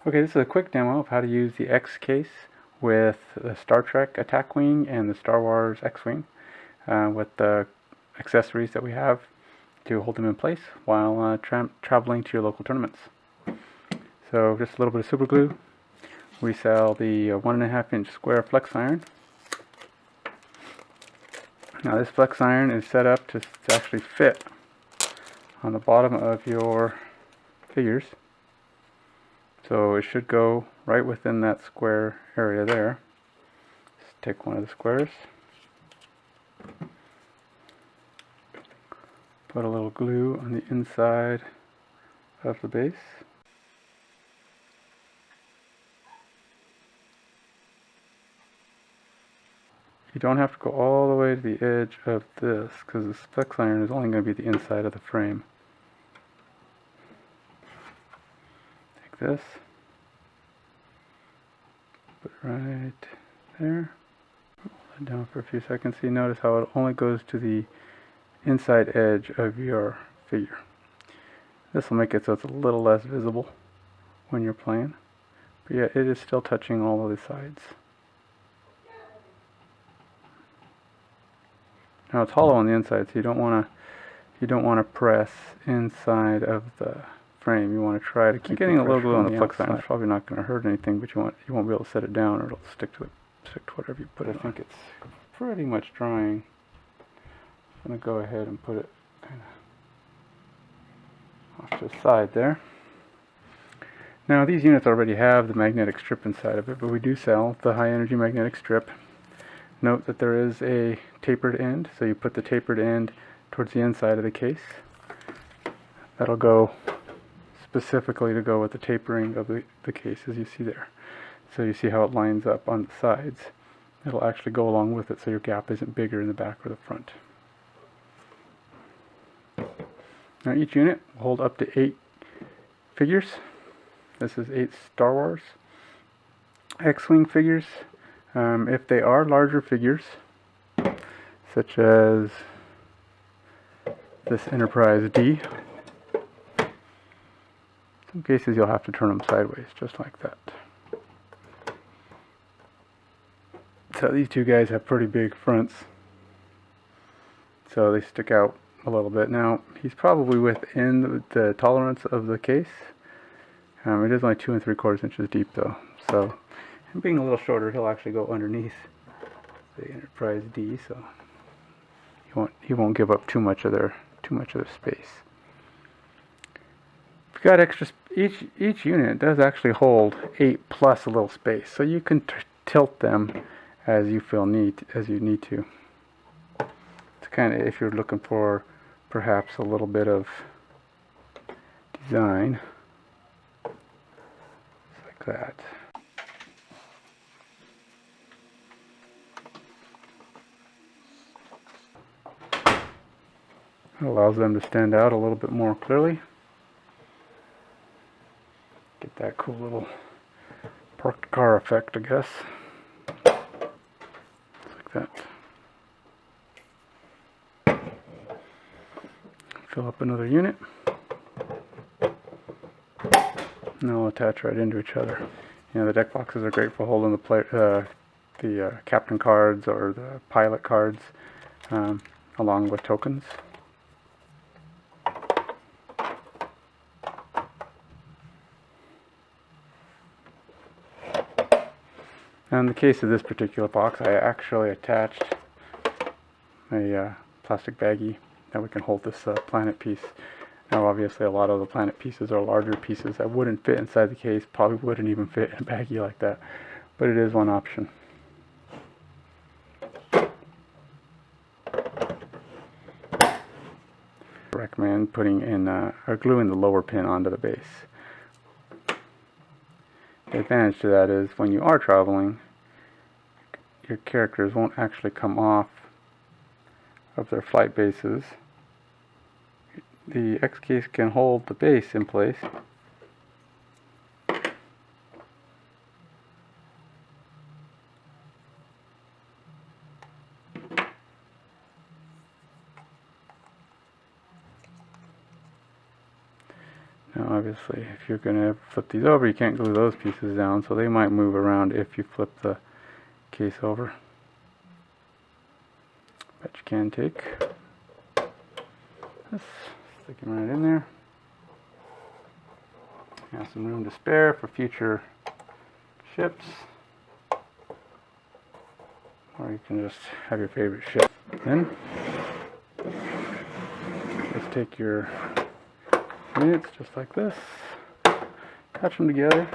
Okay, this is a quick demo of how to use the XCase with the Star Trek Attack Wing and the Star Wars XWing with the accessories that we have to hold them in place while traveling to your local tournaments. So just a little bit of super glue. We sell the 1.5 inch square flex iron. Now this flex iron is set up to actually fit on the bottom of your figures. So it should go right within that square area there. Just take one of the squares, put a little glue on the inside of the base. You don't have to go all the way to the edge of this because this flex iron is only going to be the inside of the frame. Take this, put it right there, hold it down for a few seconds. So you notice how it only goes to the inside edge of your figure. This will make it so it's a little less visible when you're playing, but yeah, it is still touching all of the sides. Now it's hollow on the inside, so you don't want to press inside of the frame. You want to try to keep getting a little glue on the flex iron. It's probably not going to hurt anything, but you won't be able to set it down, or it'll stick to whatever you put it on. I think it's pretty much drying. I'm going to go ahead and put it kind of off to the side there. Now these units already have the magnetic strip inside of it, but we do sell the high energy magnetic strip. Note that there is a tapered end, so you put the tapered end towards the inside of the case. That'll go specifically to go with the tapering of the case, as you see there. So you see how it lines up on the sides. It'll actually go along with it, so your gap isn't bigger in the back or the front. Now each unit will hold up to 8 figures. This is 8 Star Wars X-Wing figures. If they are larger figures, such as this Enterprise D, in some cases you'll have to turn them sideways, just like that. So these two guys have pretty big fronts, so they stick out a little bit. Now, he's probably within the tolerance of the case. It is only 2 3/4 inches deep though, so and being a little shorter, he'll actually go underneath the Enterprise D, so he won't give up too much of their space. If you've got extra, each unit does actually hold 8 plus a little space, so you can tilt them as you need to. It's kind of, if you're looking for perhaps a little bit of design, just like that. It allows them to stand out a little bit more clearly. Get that cool little parked car effect, I guess. Just like that. Fill up another unit. And they'll attach right into each other. You know, the deck boxes are great for holding the captain cards or the pilot cards along with tokens. Now in the case of this particular box, I actually attached a plastic baggie that we can hold this planet piece. Now obviously a lot of the planet pieces are larger pieces that wouldn't fit inside the case, probably wouldn't even fit in a baggie like that, but it is one option. I recommend putting in or gluing the lower pin onto the base. The advantage to that is when you are traveling, your characters won't actually come off of their flight bases. The X-Case can hold the base in place. Now obviously if you're going to flip these over, you can't glue those pieces down, so they might move around if you flip the case over. But you can take this, stick it right in there. Have some room to spare for future ships. Or you can just have your favorite ship. Then just take your units just like this, touch them together,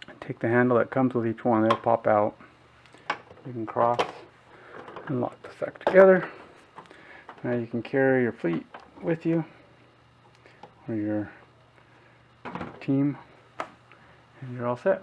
and take the handle that comes with each one. They'll pop out. You can cross and lock the sucker together. Now you can carry your fleet with you, or your team, and you're all set.